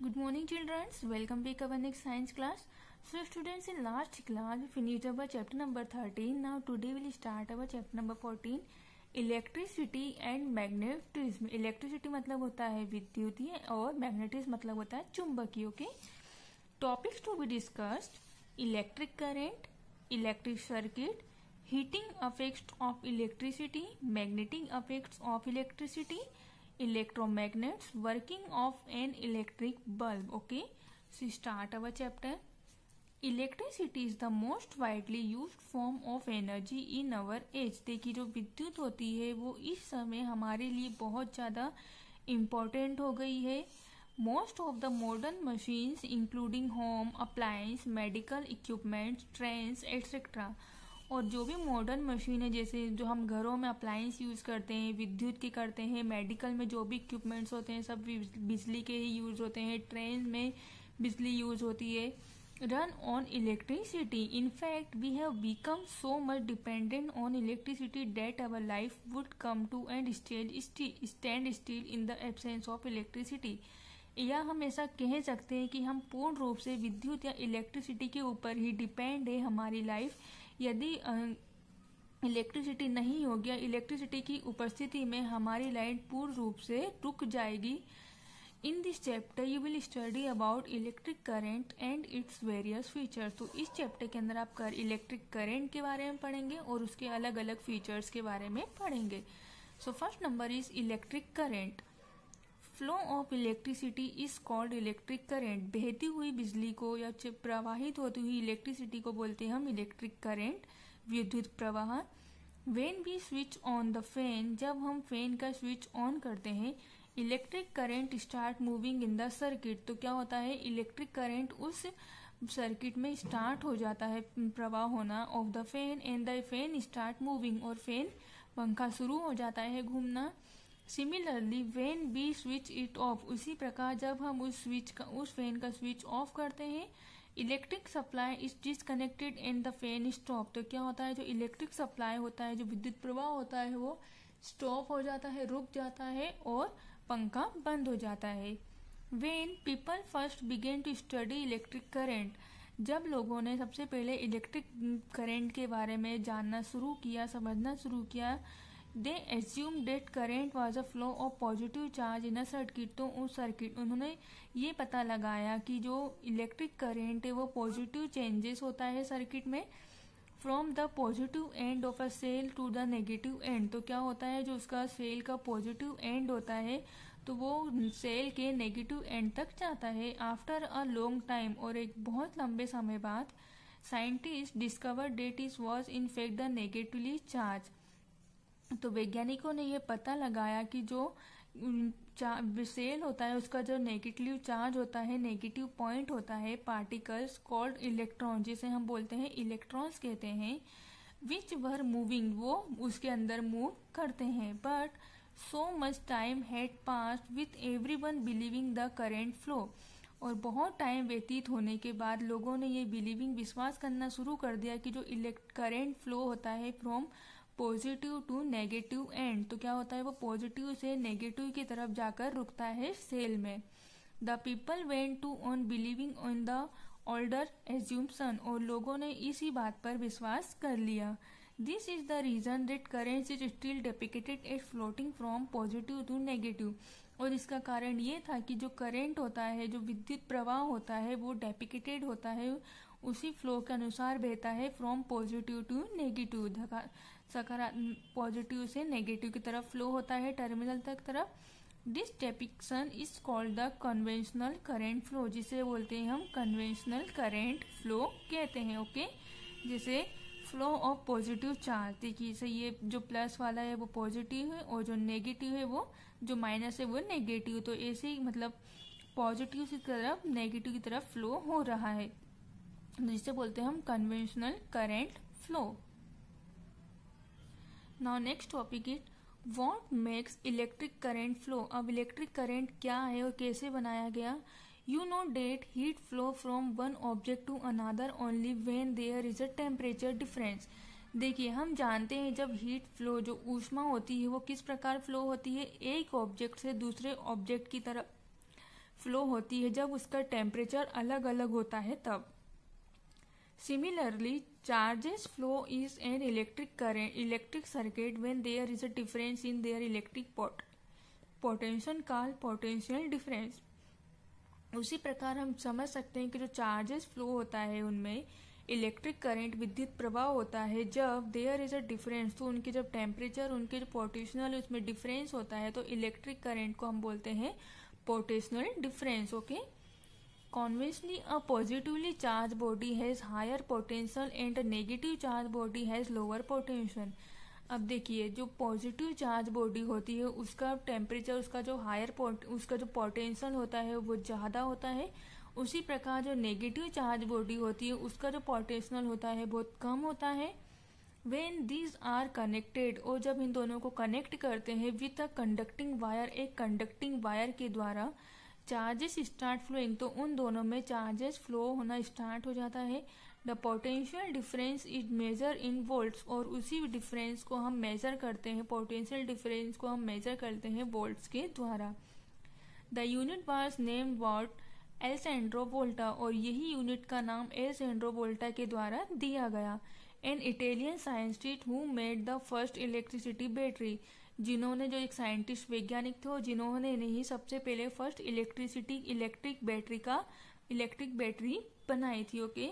Good morning, children. Welcome back to our next science class. So, students, in last class we finished our chapter number 13. Now, today we'll start our chapter number 14. Electricity and magnetism. Electricity मतलब होता है विद्युतीय और magnetism मतलब होता है चुंबकीय. Okay, topics to be discussed: electric current, electric circuit, heating effects of electricity, magnetic effects of electricity, electromagnets, working of an electric bulb. Okay, so start our chapter. Electricity is the most widely used form of energy in our age. देखिए, जो विद्युत होती है वो इस समय हमारे लिए बहुत ज़्यादा इम्पोर्टेंट हो गई है. Most of the modern machines including home appliance, medical equipments, trains etcetera. और जो भी मॉडर्न मशीन है, जैसे जो हम घरों में अप्लायंस यूज़ करते हैं, विद्युत के करते हैं, मेडिकल में जो भी इक्विपमेंट्स होते हैं सब बिजली के ही यूज़ होते हैं, ट्रेन में बिजली यूज़ होती है, run on electricity. In fact we have become so much dependent on electricity that our life would come to end stand still in the absence of electricity. या हम ऐसा कह सकते हैं कि हम पूर्ण रूप से विद्युत या इलेक्ट्रिसिटी के ऊपर ही डिपेंड है हमारी लाइफ. यदि इलेक्ट्रिसिटी नहीं होगी या इलेक्ट्रिसिटी की उपस्थिति में हमारी लाइफ पूर्ण रूप से रुक जाएगी. In this chapter you will study about electric current and its various features. तो इस चैप्टर के अंदर आप इलेक्ट्रिक करंट के बारे में पढ़ेंगे और उसके अलग अलग फीचर्स के बारे में पढ़ेंगे. So first number is electric current. Flow of electricity is called electric current. बहती हुई बिजली को या प्रवाहित होती हुई इलेक्ट्रिसिटी को बोलते हैं हम इलेक्ट्रिक करंट, विद्युत प्रवाह. When we switch on the fan, जब हम फैन का स्विच ऑन करते हैं, electric current start moving in the circuit. तो क्या होता है, इलेक्ट्रिक करंट उस सर्किट में स्टार्ट हो जाता है प्रवाह होना off the fan and the fan start moving, और फैन पंखा शुरू हो जाता है घूमना. Similarly when we switch it off, उसी प्रकार जब हम उस फैन का स्विच ऑफ करते हैं, electric supply is disconnected and the fan stop. तो क्या होता है, जो इलेक्ट्रिक सप्लाई होता है, जो विद्युत प्रवाह होता है वो स्टॉप हो जाता है, रुक जाता है और पंखा बंद हो जाता है. When people first begin to study electric current, जब लोगों ने सबसे पहले इलेक्ट्रिक करंट के बारे में जानना शुरू किया, समझना शुरू किया, they assume that current was a flow of positive charge in a circuit. तो उस सर्किट उन्होंने ये पता लगाया कि जो इलेक्ट्रिक करेंट है वो पॉजिटिव चेंजेस होता है सर्किट में from the positive end of a cell to the negative end. तो क्या होता है, जो उसका सेल का पॉजिटिव एंड होता है तो वो सेल के नेगेटिव एंड तक जाता है. आफ्टर अ लॉन्ग टाइम, और एक बहुत लंबे समय बाद, scientist discover that is was in fact the negatively charge. तो वैज्ञानिकों ने ये पता लगाया कि जो सेल होता है उसका जो नेगेटिव चार्ज होता है, नेगेटिव पॉइंट होता है, पार्टिकल्स कॉल्ड इलेक्ट्रॉन, जिसे हम बोलते हैं इलेक्ट्रॉन्स कहते हैं, विच वर मूविंग, वो उसके अंदर मूव करते हैं. But so much time had passed with everyone believing the current flow. और बहुत टाइम व्यतीत होने के बाद लोगों ने ये बिलीविंग, विश्वास करना शुरू कर दिया कि जो करेंट फ्लो होता है from positive to negative end, तो क्या होता है, वो पॉजिटिव से नेगेटिव की तरफ जाकर रुकता है सेल में. The people went to on believing on the older assumption, और लोगों ने इसी बात पर विश्वास कर लिया. This is the reason that current is still depicted as floating from positive to negative. और इसका कारण ये था कि जो करंट होता है, जो विद्युत प्रवाह होता है, वो डेपिकेटेड होता है, उसी फ्लो के अनुसार बहता है from positive to negative. Positive से नेगेटिव की तरफ फ्लो होता है टर्मिनल तक तरफ. This depiction is called the conventional current flow, जिसे बोलते हैं हम कन्वेंशनल करंट फ्लो कहते हैं. ओके, जैसे फ्लो ऑफ पॉजिटिव चार्ज. देखिए, इसे ये जो प्लस वाला है वो पॉजिटिव है और जो नेगेटिव है वो, जो माइनस है वो नेगेटिव. तो ऐसे ही मतलब पॉजिटिव की तरफ नेगेटिव की तरफ फ्लो हो रहा है, जिसे बोलते हैं हम conventional current flow. Now next topic is what makes electric current flow. अब इलेक्ट्रिक करंट क्या है और कैसे बनाया गया. You know that heat flow from one object to another only when there is a temperature difference. देखिए, हम जानते हैं जब हीट फ्लो, जो ऊष्मा होती है, वो किस प्रकार फ्लो होती है, एक ऑब्जेक्ट से दूसरे ऑब्जेक्ट की तरफ फ्लो होती है जब उसका टेम्परेचर अलग अलग होता है तब। Similarly, charges flow is an electric circuit when there is a difference in their electric potential called potential difference. उसी प्रकार हम समझ सकते हैं कि जो चार्जेस फ्लो होता है उनमें इलेक्ट्रिक करंट विद्युत प्रवाह होता है जब देयर इज अ डिफरेंस, तो उनके जब टेम्परेचर उनके जो पोटेंशियल उसमें डिफरेंस होता है तो इलेक्ट्रिक करंट को हम बोलते हैं potential difference. Okay, conversely a positively charged body has higher potential and a negative charged body has lower potential। अब देखिए जो पॉजिटिव चार्ज बॉडी होती है उसका टेम्परेचर उसका जो उसका जो पोटेंशियल होता है वो ज़्यादा होता है, उसी प्रकार जो नेगेटिव चार्ज बॉडी होती है उसका जो पोटेंशियल होता है बहुत कम होता है। When these are connected, और जब इन दोनों को कनेक्ट करते हैं विथ अ कंडक्टिंग वायर, एक कंडक्टिंग वायर के द्वारा चार्जेस स्टार्ट फ्लोइंग, तो उन दोनों में चार्जेस फ्लो होना स्टार्ट हो जाता है। The potential difference is measure in volts, और उसी डिफरेंस को हम मेजर करते हैं, पोटेंशियल डिफरेंस को हम मेजर करते हैं वोल्ट्स के द्वारा। The unit was named what Alessandro Volta, और यही यूनिट का नाम एल्सेंड्रो वोल्टा के द्वारा दिया गया। An Italian scientist who made the first electricity battery, जिन्होंने जो एक साइंटिस्ट वैज्ञानिक थे जिन्होंने ही सबसे पहले फर्स्ट इलेक्ट्रिक बैटरी बनाई थी। Okay,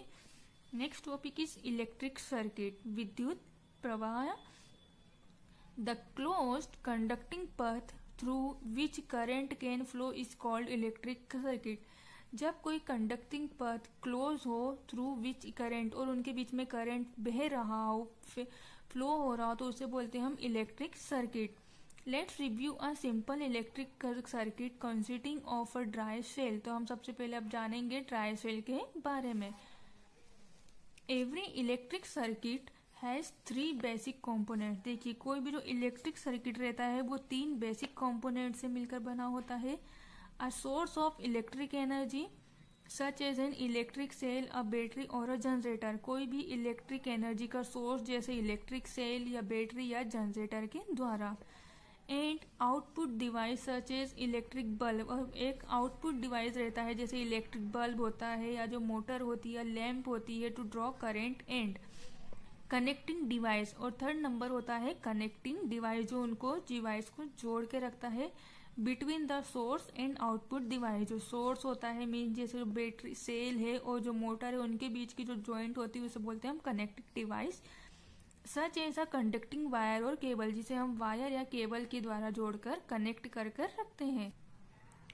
next topic is electric circuit, विद्युत प्रवाह। The closed conducting path through which current can flow is called electric circuit. जब कोई कंडक्टिंग पाथ क्लोज हो थ्रू विच करंट, और उनके बीच में करंट बह रहा हो, फ्लो हो रहा हो, तो उसे बोलते हैं हम electric circuit. Let's review a simple electric circuit consisting of a dry cell. तो हम सबसे पहले अब जानेंगे ड्राई सेल के बारे में। Every electric circuit has 3 basic component. देखिए कोई भी जो इलेक्ट्रिक सर्किट रहता है वो 3 बेसिक कंपोनेंट से मिलकर बना होता है। A source of electric energy such as an electric cell, a battery और अ जनरेटर। कोई भी इलेक्ट्रिक एनर्जी का सोर्स जैसे इलेक्ट्रिक सेल या बैटरी या जनरेटर के द्वारा। And output device such as electric bulb, और एक आउटपुट डिवाइस रहता है जैसे इलेक्ट्रिक बल्ब होता है या जो मोटर होती है, लैंप होती है to draw current. And connecting device, और थर्ड नंबर होता है कनेक्टिंग डिवाइस, जो उनको डिवाइस को जोड़ के रखता है between the source and output device. जो सोर्स होता है मीन जैसे जो बैटरी सेल है और जो मोटर है उनके बीच की जो जॉइंट होती है उसे बोलते हैं हम कनेक्टिंग डिवाइस। सच ऐसा कंडक्टिंग वायर और केबल, जिसे हम वायर या केबल के द्वारा जोड़कर कनेक्ट कर रखते हैं।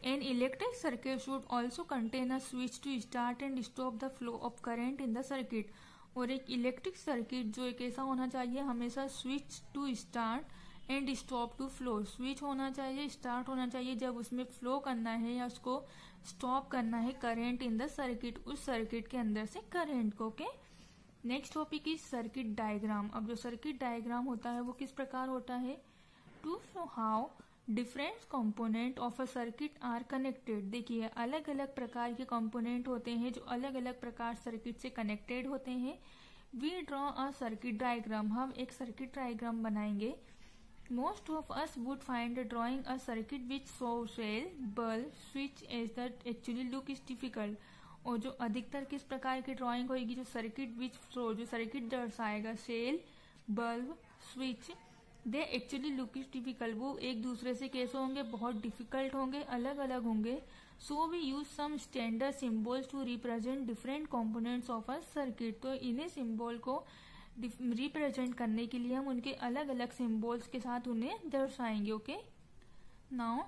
An electric circuit should also contain a switch to start and stop the flow of current in the circuit. और एक इलेक्ट्रिक सर्किट जो एक ऐसा होना चाहिए हमेशा switch to start and stop to flow, switch होना चाहिए, स्टार्ट होना चाहिए जब उसमें फ्लो करना है या उसको स्टॉप करना है करेंट इन द सर्किट, उस सर्किट के अंदर से करेंट को। Okay, next topic is circuit diagram. अब जो सर्किट डायग्राम होता है वो किस प्रकार होता है। To show how different component of a circuit are connected. देखिए अलग अलग प्रकार के कंपोनेंट होते हैं जो अलग अलग प्रकार सर्किट से कनेक्टेड होते हैं। We draw a circuit diagram, हम एक सर्किट डायग्राम बनाएंगे। Most of us would find drawing a circuit which shows cell, bulb, switch as that actually look is difficult। और जो अधिकतर किस प्रकार की ड्राइंग होगी, जो सर्किट विच शो, जो सर्किट दर्शाएगा cell, bulb, switch, they actually look is difficult, वो एक दूसरे से कैसे होंगे, बहुत डिफिकल्ट होंगे, अलग अलग होंगे। So we use some standard symbols to represent different components of a circuit. तो इन्हें सिम्बॉल को रिप्रेजेंट करने के लिए हम उनके अलग अलग सिम्बॉल्स के साथ उन्हें दर्शाएंगे। Okay, now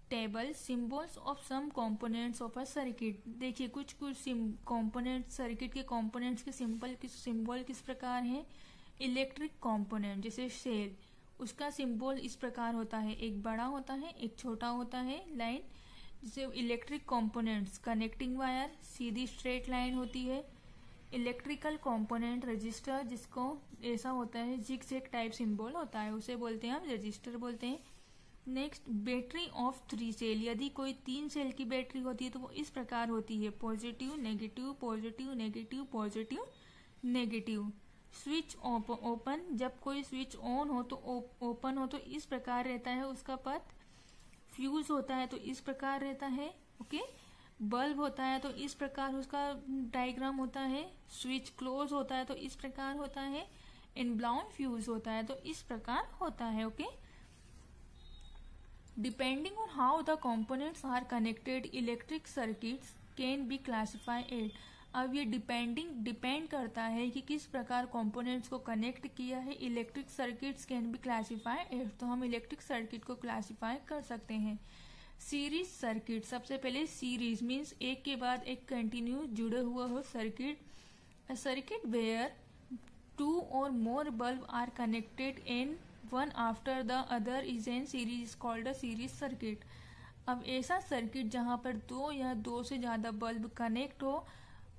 table symbols of some components of a circuit. देखिए कुछ कंपोनेंट सर्किट के कंपोनेंट्स के सिंबल किस प्रकार हैं। इलेक्ट्रिक कंपोनेंट जैसे सेल, उसका सिंबल इस प्रकार होता है, एक बड़ा होता है एक छोटा होता है लाइन। जैसे इलेक्ट्रिक कंपोनेंट्स कनेक्टिंग वायर, सीधी स्ट्रेट लाइन होती है। इलेक्ट्रिकल कंपोनेंट रजिस्टर, जिसको ऐसा होता है जिगजैग टाइप सिंबल होता है, उसे बोलते हैं हम रजिस्टर बोलते हैं। नेक्स्ट बैटरी ऑफ 3 सेल, यदि कोई 3 सेल की बैटरी होती है तो वो इस प्रकार होती है, positive negative positive negative positive negative. Switch open, जब कोई स्विच ऑन हो तो ओपन हो तो इस प्रकार रहता है उसका पथ। फ्यूज होता है तो इस प्रकार रहता है। ओके, बल्ब होता है तो इस प्रकार उसका डायग्राम होता है, स्विच क्लोज होता है तो इस प्रकार होता है, इन ब्लाउन फ्यूज होता है तो इस प्रकार होता है। Okay, depending on how the components are connected electric circuits can be classified. अब ये डिपेंड करता है कि किस प्रकार कंपोनेंट्स को कनेक्ट किया है। Electric circuits can be classified, तो हम इलेक्ट्रिक सर्किट को क्लासिफाई कर सकते हैं। सीरीज सर्किट, सबसे पहले सीरीज मीन्स एक के बाद एक कंटिन्यू जुड़े हुआ हो circuit. A circuit where 2 or more bulb are connected in one after the other is in series called a series circuit। अब ऐसा सर्किट जहां पर 2 या 2 से ज्यादा बल्ब कनेक्ट हो,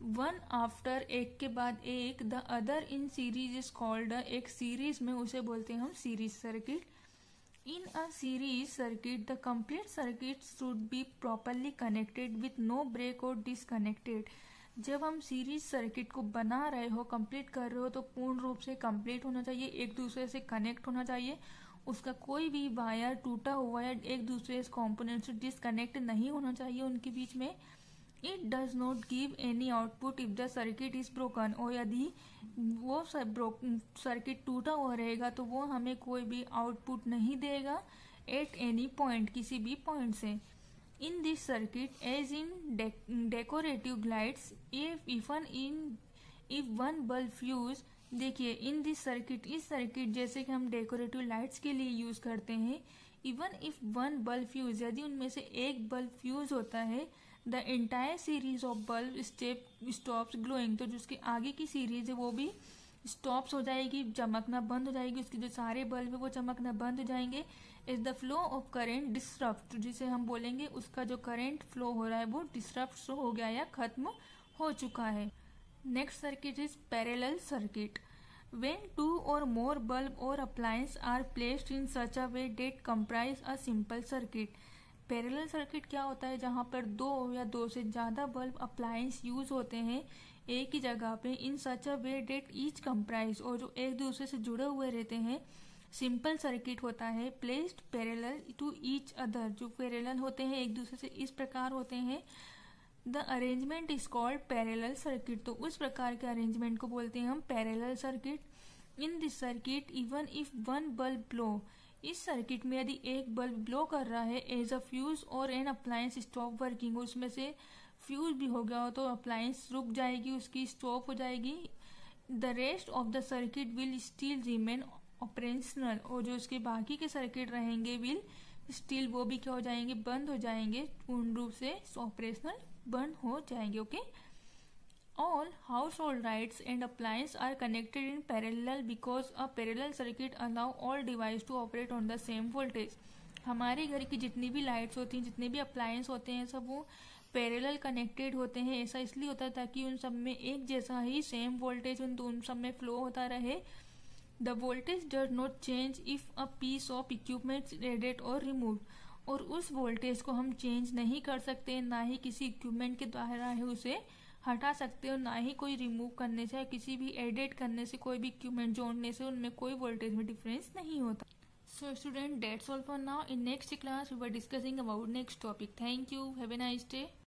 वन आफ्टर एक के बाद एक, the other in series is called, एक सीरीज में उसे बोलते हैं हम series circuit. In a series circuit the complete circuit should be properly connected with no break or disconnected. जब हम सीरीज सर्किट को बना रहे हो, कंप्लीट कर रहे हो, तो पूर्ण रूप से कंप्लीट होना चाहिए, एक दूसरे से कनेक्ट होना चाहिए, उसका कोई भी वायर टूटा हुआ या एक दूसरे कंपोनेंट से डिसकनेक्ट नहीं होना चाहिए उनके बीच में। It does not give any output if the circuit is broken, और यदि वो सर्किट टूटा हुआ रहेगा तो वो हमें कोई भी आउटपुट नहीं देगा एट एनी पॉइंट, किसी भी पॉइंट से। In this circuit, as in decorative lights, if one bulb fuse, देखिए इन दिस सर्किट, इस सर्किट जैसे कि हम डेकोरेटिव लाइट्स के लिए यूज करते हैं, even if one bulb fuse, यदि उनमें से एक बल्ब फ्यूज होता है, the entire series of bulb stops glowing, तो जो उसके आगे की सीरीज है वो भी स्टॉप्स हो जाएगी, चमकना बंद हो जाएगी, उसके जो सारे बल्ब है वो चमकना बंद हो जाएंगे। Is the flow of current disturb, जिसे हम बोलेंगे उसका जो करंट फ्लो हो रहा है वो डिस्टर्ब हो गया या खत्म हो चुका है। Next circuit is parallel circuit. When 2 or more bulb or appliance are placed in such a way that comprise a simple circuit। Parallel circuit क्या होता है, जहां पर 2 या 2 से ज्यादा बल्ब अप्लायंस यूज होते हैं एक ही जगह पे, इन सच अ वे डेट ईच कंप्राइज, और जो एक दूसरे से जुड़े हुए रहते हैं, सिंपल सर्किट होता है। Placed parallel to each other, जो पैरेलल होते हैं एक दूसरे से इस प्रकार होते हैं। The arrangement is called parallel circuit, तो उस प्रकार के अरेंजमेंट को बोलते हैं हम parallel circuit. In this circuit even if one bulb blow, इस सर्किट में यदि एक बल्ब ब्लो कर रहा है, as a fuse or an appliance stop working, उसमें से फ्यूज भी हो गया हो तो अप्लायंस रुक जाएगी, उसकी स्टॉप हो जाएगी। The rest of the circuit will still remain operational, और जो उसके बाकी के सर्किट रहेंगे विल स्टिल, वो भी क्या हो जाएंगे, बंद हो जाएंगे, पूर्ण रूप से ऑपरेशनल बंद हो जाएंगे। Okay, all household lights and appliance are connected in parallel because a parallel circuit allow all device to operate on the same voltage. हमारे घर की जितनी भी लाइट्स होती हैं, जितने भी अप्लायंस होते हैं, सब वो पैरेलल कनेक्टेड होते हैं। ऐसा इसलिए होता है ताकि उन सब में एक जैसा ही सेम वोल्टेज उन सब में फ्लो होता रहे। The voltage does not change if a piece of equipment added or removed, और उस वोल्टेज को हम चेंज नहीं कर सकते, ना ही किसी इक्विपमेंट के द्वारा है उसे हटा सकते हो, ना ही कोई रिमूव करने से, किसी भी एडिट करने से, कोई भी इक्विपमेंट जोड़ने से उनमें कोई वोल्टेज में डिफरेंस नहीं होता। So student, that's all for now. In next class we were discussing about next topic. Thank you. Have a nice day.